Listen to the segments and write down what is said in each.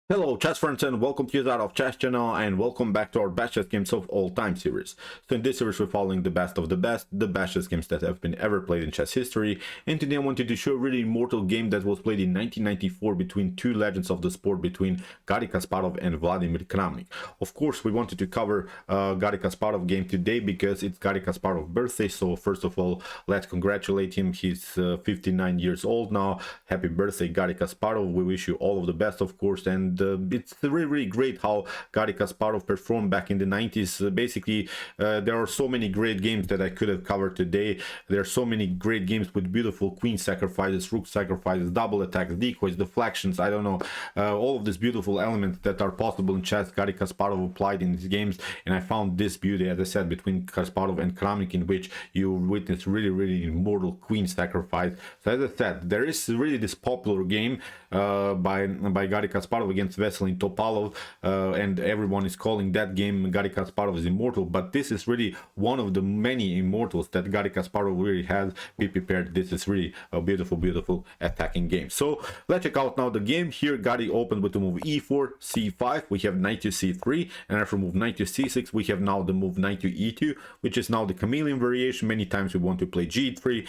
Hello chess friends and welcome to the of Chess channel and welcome back to our best chess games of all time series. So in this series we're following the best of the best chess games that have been ever played in chess history, and today I wanted to show a really immortal game that was played in 1994 between two legends of the sport, between Garry Kasparov and Vladimir Kramnik. Of course we wanted to cover Garry Kasparov game today because it's Garry Kasparov's birthday, so first of all let's congratulate him. He's 59 years old now. Happy birthday Garry Kasparov, we wish you all of the best of course. And it's really great how Garry Kasparov performed back in the 90s. Basically, there are so many great games that I could have covered today. There are so many great games with beautiful queen sacrifices, rook sacrifices, double attacks, decoys, deflections, I don't know, all of these beautiful elements that are possible in chess. Garry Kasparov applied in these games, and I found this beauty, as I said, between Kasparov and Kramnik, in which you witness really immortal queen sacrifice. So as I said, there is really this popular game by Garry Kasparov against Veselin Topalov, and everyone is calling that game Garry Kasparov is immortal, but this is really one of the many immortals that Garry Kasparov really has. Be prepared, this is really a beautiful attacking game. So let's check out now the game. Here Garry opened with the move e4, c5, we have knight to c3, and after move knight to c6 we have now the move knight to e2, which is now the chameleon variation. Many times we want to play g3,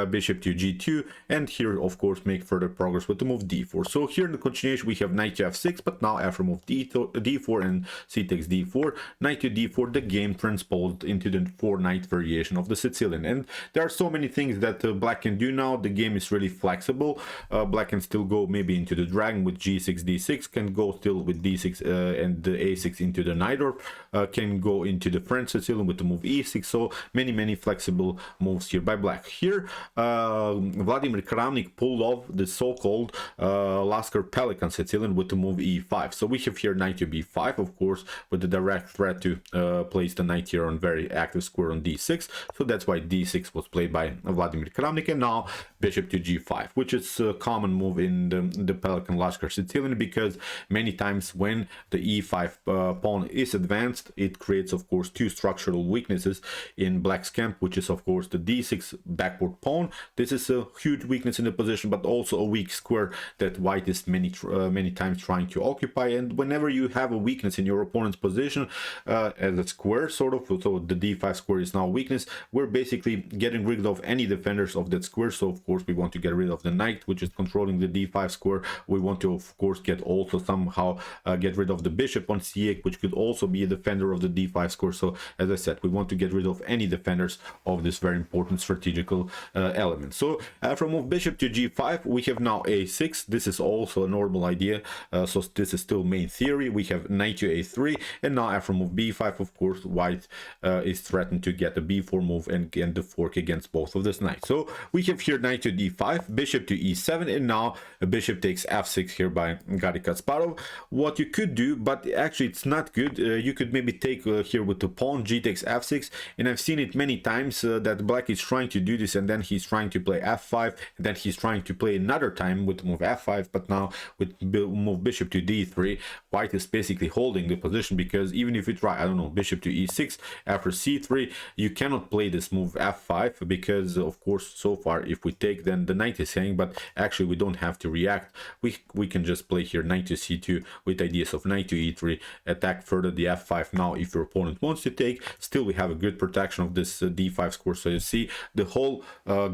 bishop to g2, and here of course make further progress with the move d4. So here in the continuation we have knight to f6, but now after move d4 and c takes d4, knight to d4, the game transposed into the 4-knight variation of the Sicilian. And there are so many things that black can do now. The game is really flexible. Black can still go maybe into the dragon with g6 d6, can go still with d6 and the a6 into the knight, or can go into the French Sicilian with the move e6. So many flexible moves here by black. Here Vladimir Kramnik pulled off the so-called Lasker Pelican Sicilian with the move e5. So we have here knight to b5, of course, with the direct threat to place the knight here on very active square on d6. So that's why d6 was played by Vladimir Kramnik. And now bishop to g5, which is a common move in the Pelican Lasker Sicilian, because many times when the e5 pawn is advanced, it creates of course two structural weaknesses in black's camp, which is of course the d6 backward pawn. This is a huge weakness in the position, but also a weak square that white is many times trying to occupy. And whenever you have a weakness in your opponent's position as a square, sort of, so the d5 square is now a weakness, we're basically getting rid of any defenders of that square. So of course we want to get rid of the knight, which is controlling the d5 square. We want to of course get also somehow get rid of the bishop on c8, which could also be a defender of the d5 square. So as I said, we want to get rid of any defenders of this very important strategical element. So from move bishop to g5 we have now a6. This is also a normal idea, so this is still main theory. We have knight to a3, and now after move b5 of course white is threatened to get a b4 move and get the fork against both of this knight. So we have here knight to d5, bishop to e7, and now a bishop takes f6 here by Garry Kasparov. What you could do, but actually it's not good, you could maybe take here with the pawn g takes f6, and I've seen it many times that black is trying to do this, and then he's trying to play f5, and then he's trying to play another time with move f5, but now with move bishop to d3, white is basically holding the position, because even if you try, I don't know, bishop to e6 after c3, you cannot play this move f5, because of course so far if we take, then the knight is hanging, but actually we don't have to react. We can just play here knight to c2 with ideas of knight to e3, attack further the f5 now if your opponent wants to take. Still we have a good protection of this d5 square. So you see the whole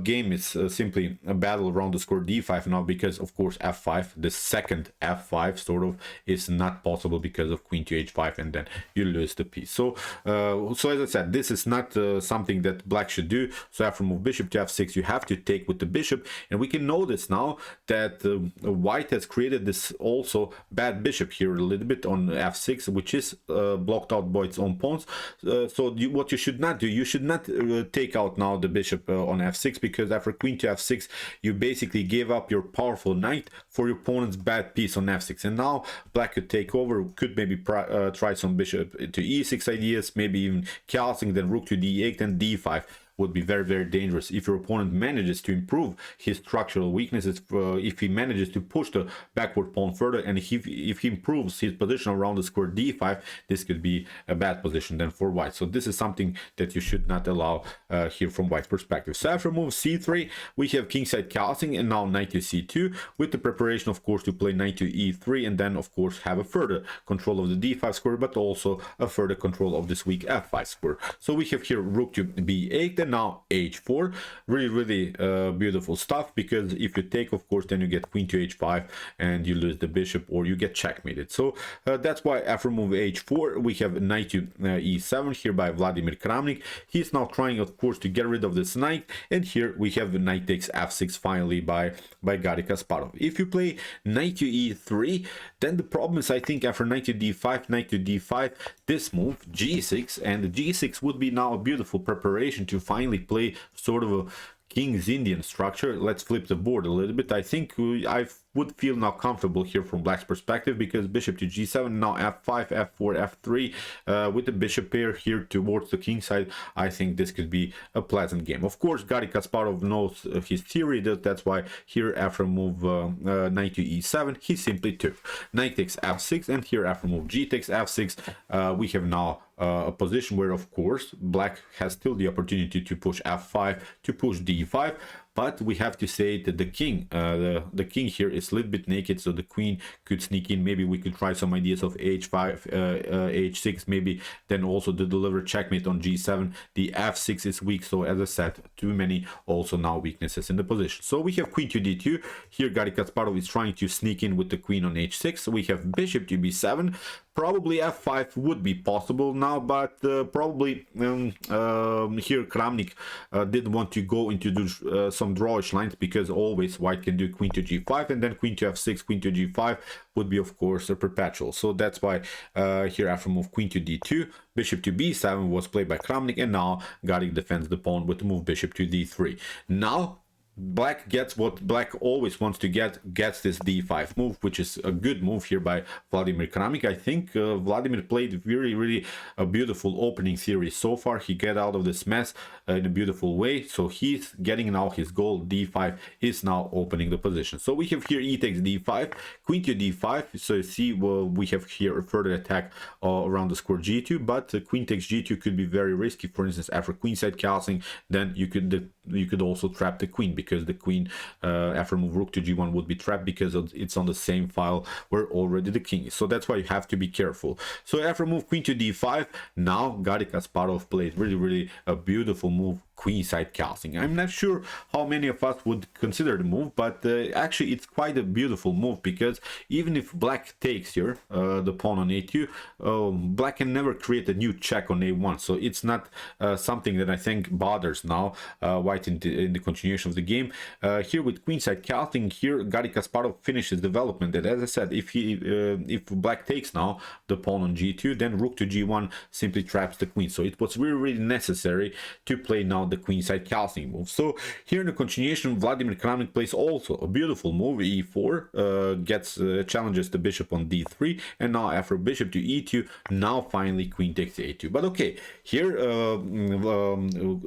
game is simply a battle around the square d5 now, because of course f5, the second f5 sort of, is not possible because of queen to h5, and then you lose the piece. So as I said, this is not something that black should do. So after move bishop to f6 you have to take with the bishop, and we can notice now that white has created this also bad bishop here a little bit on f6, which is blocked out by its own pawns. So what you should not do, you should not take out now the bishop on f6, because after queen to f6 you basically gave up your powerful knight for your opponent's bad piece on f6, and now black could take over, could maybe try some bishop to e6 ideas, maybe even castling, then rook to d8 and d5. would be very, very dangerous. If your opponent manages to improve his structural weaknesses, if he manages to push the backward pawn further, and if he improves his position around the square d5, this could be a bad position then for white. So this is something that you should not allow here from white's perspective. So after move c3, we have kingside castling, and now knight to c2, with the preparation, of course, to play knight to e3, and then, of course, have a further control of the d5 square, but also a further control of this weak f5 square. So we have here rook to b8, and now h4. Really beautiful stuff, because if you take, of course, then you get queen to h5 and you lose the bishop, or you get checkmated. So that's why after move h4, we have knight to e7 here by Vladimir Kramnik. He's now trying, of course, to get rid of this knight, and here we have knight takes f6 finally by Garry Kasparov. If you play knight to e3, then the problem is, I think, after knight to d5, knight to d5, this move g6, and the g6 would be now a beautiful preparation to finally play sort of a King's Indian structure. Let's flip the board a little bit. I think I would feel now comfortable here from black's perspective, because bishop to g7, now f5, f4, f3, with the bishop pair here towards the king side. I think this could be a pleasant game. Of course, Garry Kasparov knows his theory, that's why here after move knight to e7, he simply took knight takes f6, and here after move g takes f6, we have now a position where, of course, black has still the opportunity to push f5, to push d5, but we have to say that the king here is a little bit naked, so the queen could sneak in. Maybe we could try some ideas of h5, h6, maybe then also to deliver checkmate on g7. The f6 is weak, so as I said, too many also now weaknesses in the position. So we have queen to d2. Here Garry Kasparov is trying to sneak in with the queen on h6. So we have bishop to b7. Probably f5 would be possible now, but probably here Kramnik didn't want to go into some drawish lines, because always white can do queen to g5, and then queen to f6, queen to g5 would be, of course, a perpetual. So that's why here after move queen to d2, bishop to b7 was played by Kramnik, and now Garry defends the pawn with the move bishop to d3. Now black gets what black always wants to gets this d5 move, which is a good move here by Vladimir Kramnik. I think Vladimir played really a beautiful opening series so far. He get out of this mess in a beautiful way, so he's getting now his goal. D5 is now opening the position. So we have here e takes d5, queen to d5. So you see, well, we have here a further attack around the square g2, but queen takes g2 could be very risky. For instance, after queenside castling, then you could also trap the queen, because the queen after move rook to g1 would be trapped, because it's on the same file where already the king is. So that's why you have to be careful. So after move queen to d5, now Garry Kasparov played really a beautiful move, queenside castling. I'm not sure how many of us would consider the move, but actually it's quite a beautiful move, because even if black takes here the pawn on a2, black can never create a new check on a1, so it's not something that I think bothers now white in the continuation of the game. Here with queenside castling, here Garry Kasparov finishes development, and as I said, if black takes now the pawn on g2, then rook to g1 simply traps the queen. So it was really necessary to play now the queenside castling move. So here in the continuation, Vladimir Kramnik plays also a beautiful move, e4, gets challenges the bishop on d3, and now after bishop to e2, now finally queen takes a2. But okay, here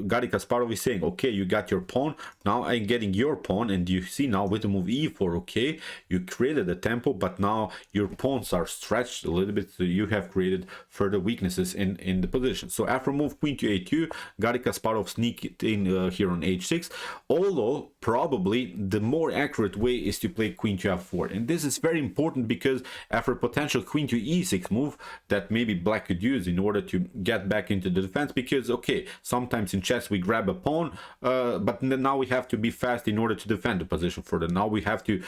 Garry Kasparov is saying, okay, you got your pawn, now I'm getting your pawn, and you see now with the move e4, okay, you created a tempo, but now your pawns are stretched a little bit, so you have created further weaknesses in the position. So after move queen to a2, Garry Kasparov sneaks in here on h6, although probably the more accurate way is to play queen to f4, and this is very important, because after potential queen to e6 move that maybe black could use in order to get back into the defense, because okay, sometimes in chess we grab a pawn, but now we have to be fast in order to defend the position further. Now we have to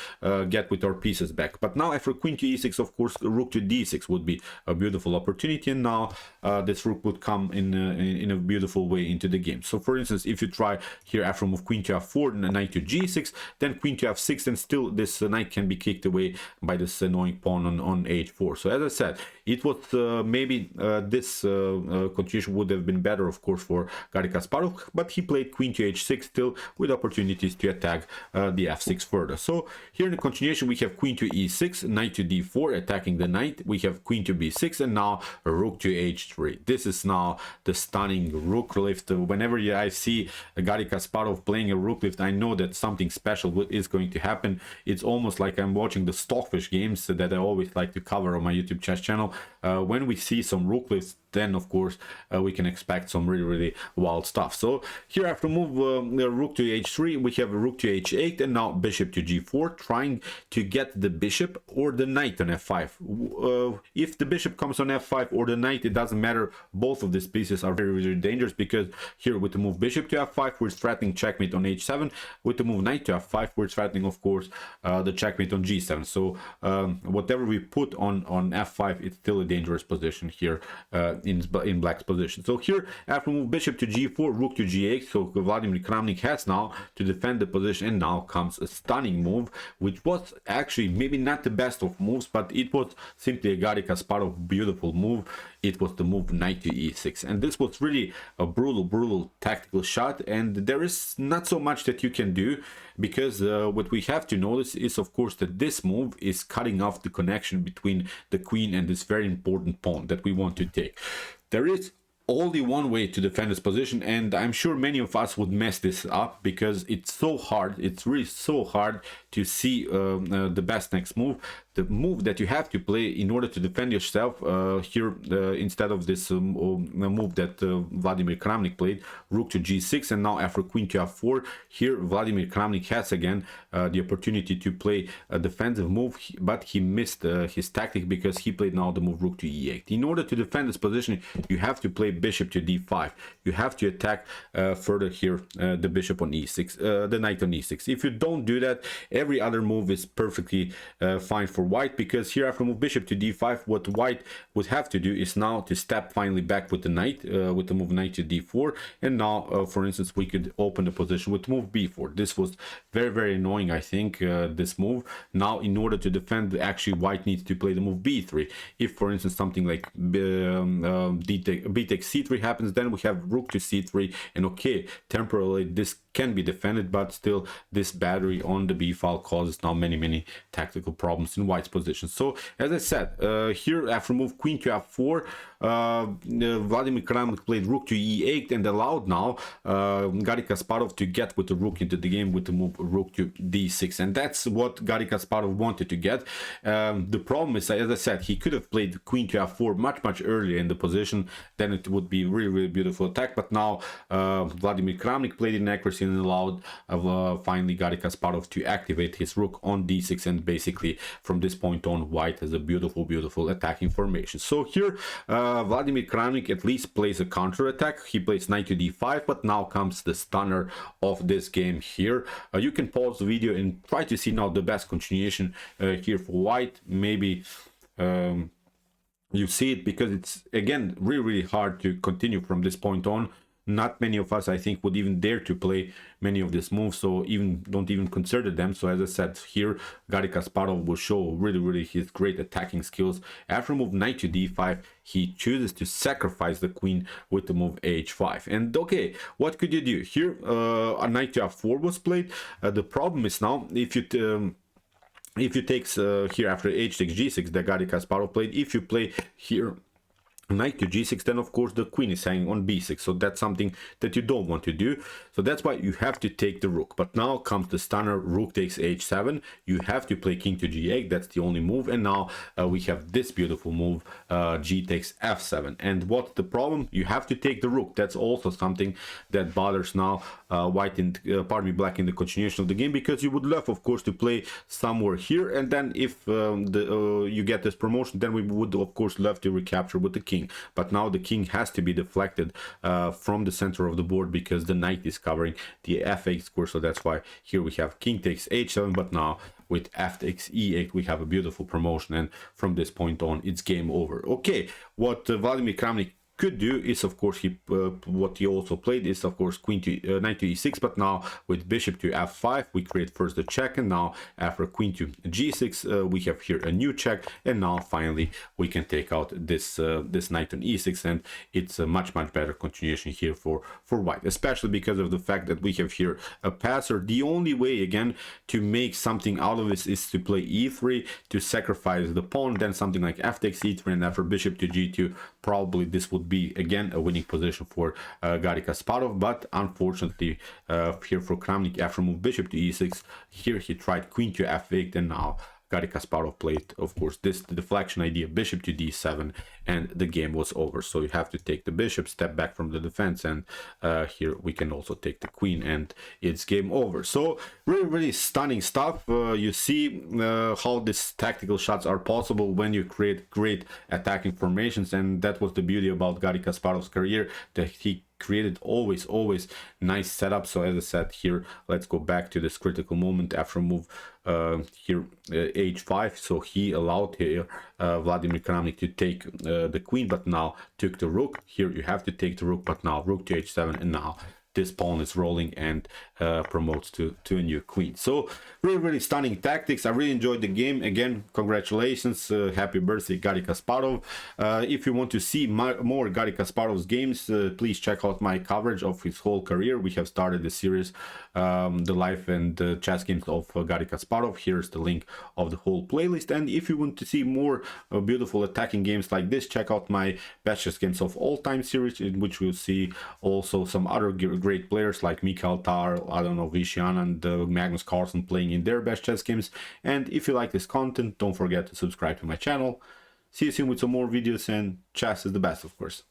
get with our pieces back, but now after queen to e6, of course, rook to d6 would be a beautiful opportunity, and now this rook would come in a beautiful way into the game. So for instance, if you try here after move queen to f4 and knight to g6, then queen to f6, and still this knight can be kicked away by this annoying pawn on h4. So as I said, it was maybe this continuation would have been better, of course, for Garry Kasparov, but he played queen to h6 still with opportunities to attack the f6 further. So here in the continuation, we have queen to e6, knight to d4, attacking the knight. We have queen to b6, and now rook to h3. This is now the stunning rook lift. Whenever I I see Garry Kasparov playing a rook lift, I know that something special is going to happen. It's almost like I'm watching the Stockfish games that I always like to cover on my YouTube chess channel. When we see some rook lifts, then of course we can expect some really wild stuff. So here after move rook to h3, we have a rook to h8, and now bishop to g4, trying to get the bishop or the knight on f5. If the bishop comes on f5 or the knight, it doesn't matter. Both of these pieces are very dangerous, because here with the move bishop to f5, we're threatening checkmate on h7. With the move knight to f5, we're threatening, of course, the checkmate on g7. So whatever we put on f5, it's still a dangerous position here in black's position. So here after move bishop to g4, rook to g8, so Vladimir Kramnik has now to defend the position, and now comes a stunning move, which was actually maybe not the best of moves, but it was simply a Garry Kasparov beautiful move. It was the move knight to e6, and this was really a brutal tactical shot, and there is not so much that you can do, because what we have to notice is, of course, that this move is cutting off the connection between the queen and this very important pawn that we want to take. There is only one way to defend this position, and I'm sure many of us would mess this up, because it's so hard. It's really so hard to see the best next move. The move that you have to play in order to defend yourself here, instead of this move that Vladimir Kramnik played, rook to g6, and now after queen to f4, here Vladimir Kramnik has again the opportunity to play a defensive move, but he missed his tactic, because he played now the move rook to e8. In order to defend this position, you have to play bishop to d5. You have to attack further here the bishop on e6, the knight on e6. If you don't do that, every other move is perfectly fine for white, because here after move bishop to d5, what white would have to do is now to step finally back with the knight, with the move knight to d4, and now for instance we could open the position with move b4. This was very annoying, I think, this move. Now in order to defend, actually white needs to play the move b3. If for instance something like b takes c3 happens, then we have rook to c3, and okay, temporarily this can be defended, but still this battery on the b file causes now many tactical problems in white's position. So as I said, here after move queen to f4, Vladimir Kramnik played rook to e8 and allowed now Garry Kasparov to get with the rook into the game with the move rook to d6, and that's what Garry Kasparov wanted to get. The problem is, as I said, he could have played queen to f4 much earlier in the position, then it would be really beautiful attack, but now Vladimir Kramnik played inaccuracy and allowed finally Garry Kasparov to activate his rook on d6, and basically from this point on white has a beautiful attacking formation. So here Vladimir Kramnik at least plays a counter attack. He plays knight to d5, but now comes the stunner of this game here. You can pause the video and try to see now the best continuation here for white. Maybe you see it, because it's again really hard to continue from this point on. Not many of us, I think, would even dare to play many of these moves, so don't even consider them. So as I said, here Garry Kasparov will show really his great attacking skills. After move knight to d5, he chooses to sacrifice the queen with the move h5. And okay, what could you do here? A knight to f4 was played. The problem is now, if you take here after h takes g6 that Garry Kasparov played, if you play here knight to g6, then of course the queen is hanging on b6, so that's something that you don't want to do. So that's why you have to take the rook. But now comes the stunner, rook takes h7. You have to play king to g8, that's the only move. And now we have this beautiful move, g takes f7. And what's the problem? You have to take the rook. That's also something that bothers now white and black in the continuation of the game, because you would love, of course, to play somewhere here, and then if you get this promotion, then we would of course love to recapture with the king. But now the king has to be deflected from the center of the board, because the knight is covering the f8 square. So that's why here we have king takes h7, but now with f takes e8 we have a beautiful promotion, and from this point on it's game over. Okay, what Vladimir Kramnik could do is, of course, what he also played is, of course, queen to knight to e6, but now with bishop to f5 we create first the check, and now after queen to g6 we have here a new check, and now finally we can take out this this knight on e6, and it's a much better continuation here for white, especially because of the fact that we have here a passer. The only way again to make something out of this is to play e3 to sacrifice the pawn, then something like f takes e3, and after bishop to g2 probably this would be again a winning position for Garry Kasparov, but unfortunately here for Kramnik, after move bishop to e6, here he tried queen to f8, and now Garry Kasparov played, of course, this deflection idea, bishop to d7, and the game was over. So you have to take the bishop, step back from the defense, and here we can also take the queen, and it's game over. So really stunning stuff. You see how these tactical shots are possible when you create great attacking formations, and that was the beauty about Garry Kasparov's career, that he created always nice setup. So as I said here, let's go back to this critical moment after move here h5. So he allowed here Vladimir Kramnik to take the queen, but now took the rook. Here you have to take the rook, but now rook to h7, and now this pawn is rolling and promotes to a new queen. So really stunning tactics. I really enjoyed the game. Again, congratulations, happy birthday Garry Kasparov. If you want to see more Garry Kasparov's games, please check out my coverage of his whole career. We have started the series, the life and chess games of Garry Kasparov. Here's the link of the whole playlist. And if you want to see more beautiful attacking games like this, check out my best chess games of all time series, in which we'll see also some other great players like Mikhail Tar, I don't know, Vishian and Magnus Carlsen playing in their best chess games. And if you like this content, don't forget to subscribe to my channel. See you soon with some more videos, and chess is the best, of course.